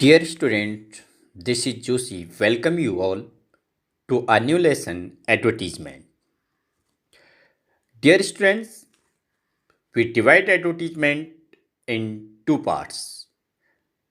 Dear student, this is Joshi. Welcome you all to a new lesson advertisement. Dear students, we divide advertisement in two parts.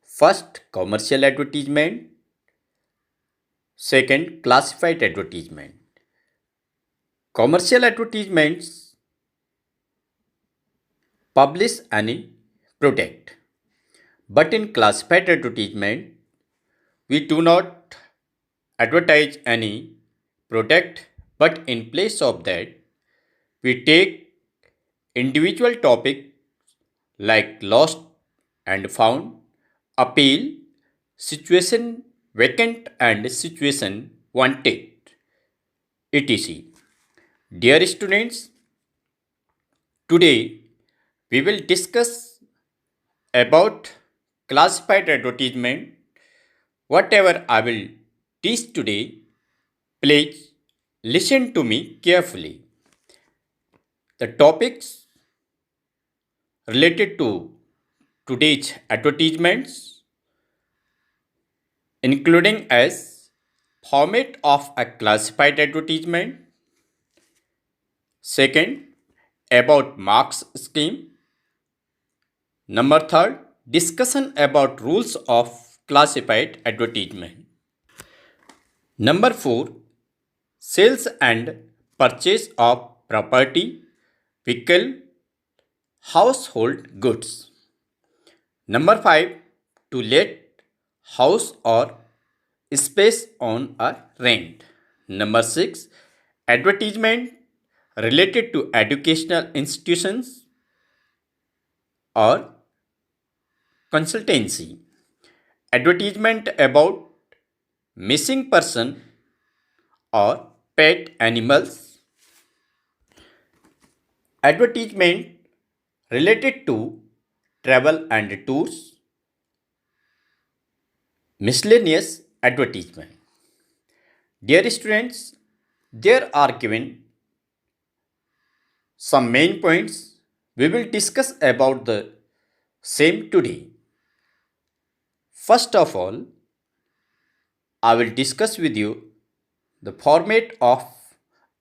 First, commercial advertisement. Second, classified advertisement. Commercial advertisements publish any product, but in classified advertisement, we do not advertise any product, but in place of that, we take individual topics like lost and found, appeal, situation vacant and situation wanted, etc. Dear students, today we will discuss about classified advertisement. Whatever I will teach today, please listen to me carefully. The topics related to today's advertisements including as format of a classified advertisement, second about marks scheme, number third discussion about rules of classified advertisement, number 4 sales and purchase of property, vehicle, household goods, number 5 to let house or space on a rent. Number 6 advertisement related to educational institutions or consultancy. Advertisement about missing person or pet animals. Advertisement related to travel and tours. Miscellaneous advertisement. Dear students, there are given some main points. We will discuss about the same today. First of all, I will discuss with you the format of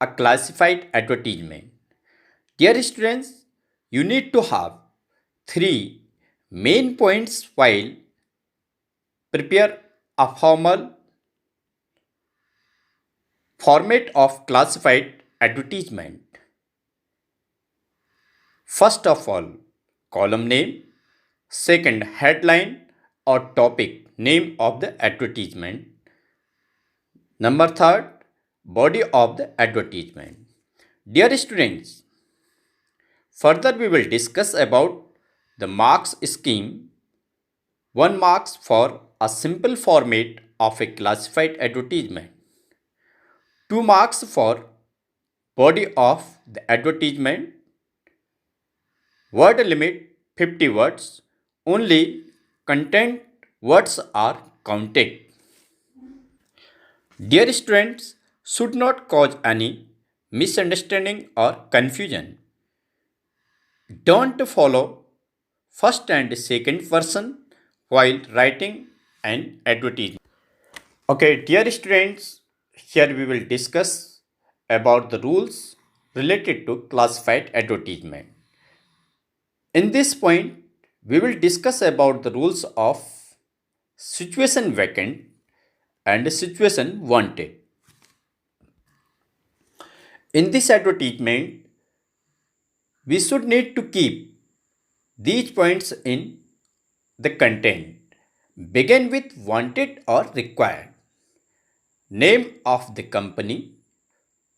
a classified advertisement. Dear students, you need to have three main points while prepare a formal format of classified advertisement. First of all, column name, second headline or topic name of the advertisement, number third body of the advertisement. Dear students, further we will discuss about the marks scheme. 1 marks for a simple format of a classified advertisement. 2 marks for body of the advertisement. Word limit 50 words. Only content words are counted. Dear students, should not cause any misunderstanding or confusion. Don't follow first and second person while writing an advertisement. Okay, dear students, here we will discuss about the rules related to classified advertisement. In this point, we will discuss about the rules of situation vacant and situation wanted. In this advertisement, we should need to keep these points in the content. Begin with wanted or required. Name of the company,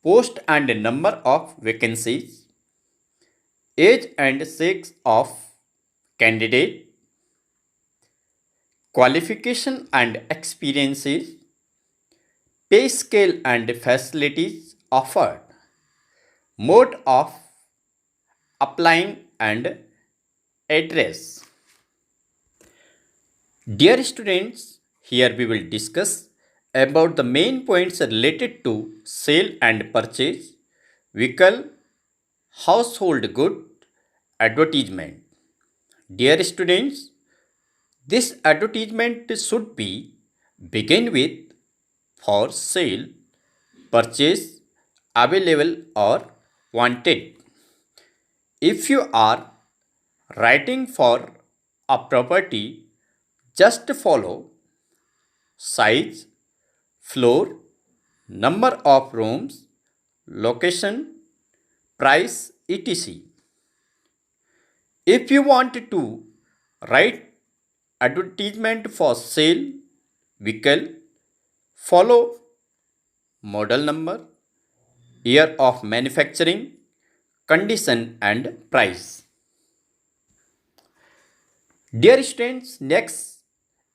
post and number of vacancies, age and sex of candidate, qualification and experiences, pay scale and facilities offered, mode of applying and address. Dear students, here we will discuss about the main points related to sale and purchase, vehicle, household good, advertisement. Dear students, This advertisement should be begin with for sale, purchase, available or wanted. If you are writing for a property, just follow size, floor, number of rooms, location, price, etc. If you want to write advertisement for sale vehicle, follow model number, year of manufacturing, condition and price. Dear students, next,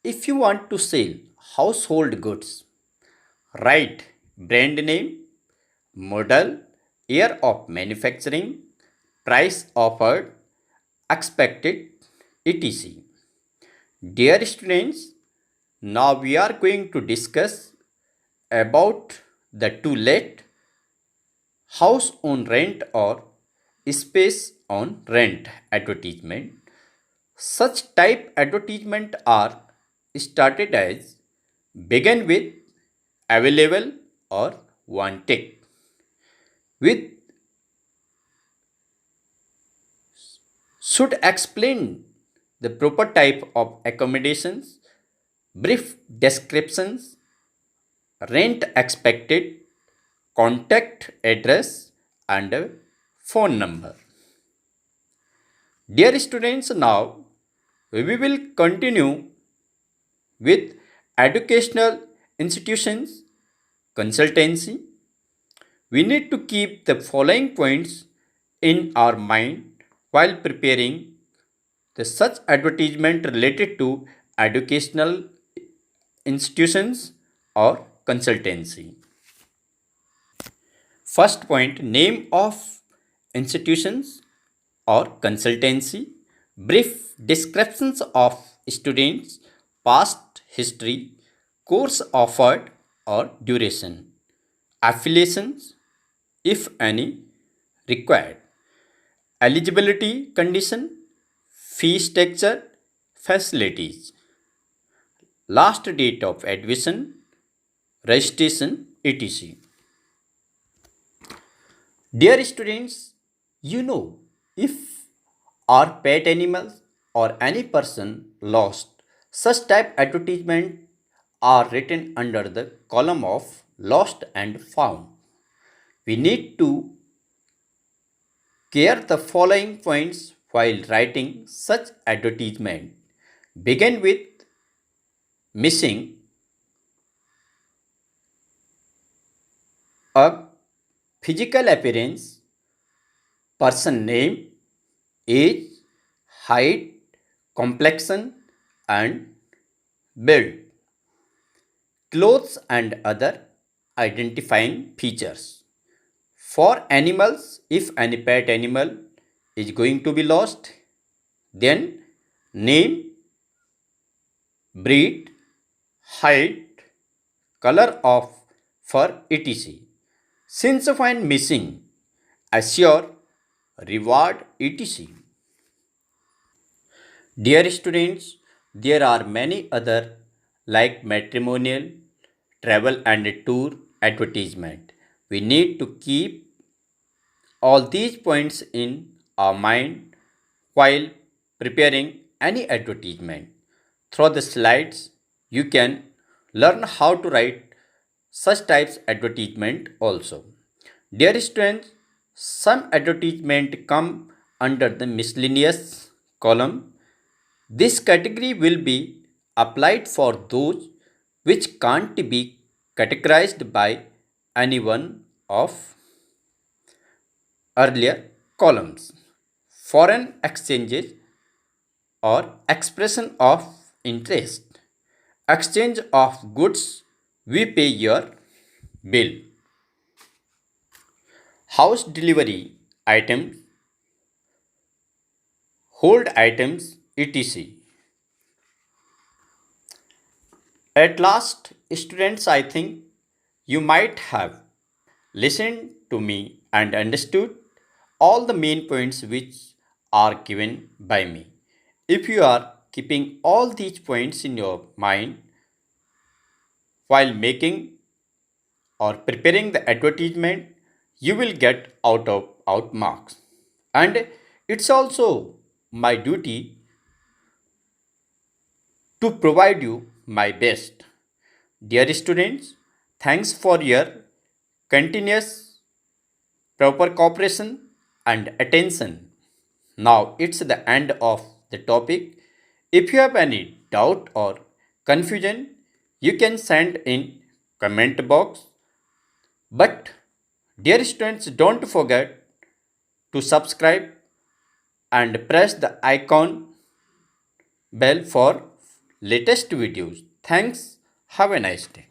if you want to sell household goods, write brand name, model, year of manufacturing, price offered, expected, etc. Dear students, now we are going to discuss about the to let, house on rent or space on rent advertisement. Such type advertisement are started as begin with, available or wanted. With should explain the proper type of accommodations, brief descriptions, rent expected, contact address and a phone number. Dear students, now we will continue with educational institutions, consultancy. We need to keep the following points in our mind while preparing the such advertisement related to educational institutions or consultancy. First point, name of institutions or consultancy, brief descriptions of students, past history, course offered or duration, affiliations, if any, required, eligibility condition, fee structure, facilities, last date of admission, registration, etc. Dear students, if our pet animals or any person lost, such type advertisement are written under the column of lost and found. We need to care the following points while writing such advertisement. Begin with missing, a physical appearance, person name, age, height, complexion and build, clothes and other identifying features. For animals, if any pet animal is going to be lost, then name, breed, height, color of fur, etc. Since find missing, assure, reward, etc. Dear students, there are many other like matrimonial, travel and tour advertisement. We need to keep all these points in our mind while preparing any advertisement. Through the slides, you can learn how to write such types advertisement also. Dear students, some advertisement come under the miscellaneous column. This category will be applied for those which can't be categorized by any one of earlier columns. Foreign exchanges or expression of interest, exchange of goods, we pay your bill, house delivery items, hold items, etc. At last, students, I think you might have listened to me and understood all the main points which are given by me. If you are keeping all these points in your mind while making or preparing the advertisement, you will get out marks. And it's also my duty to provide you my best. Dear students, thanks for your continuous proper cooperation and attention. Now it's the end of the topic. If you have any doubt or confusion, you can send in comment box. But dear students, don't forget to subscribe and press the icon bell for latest videos. Thanks. Have a nice day.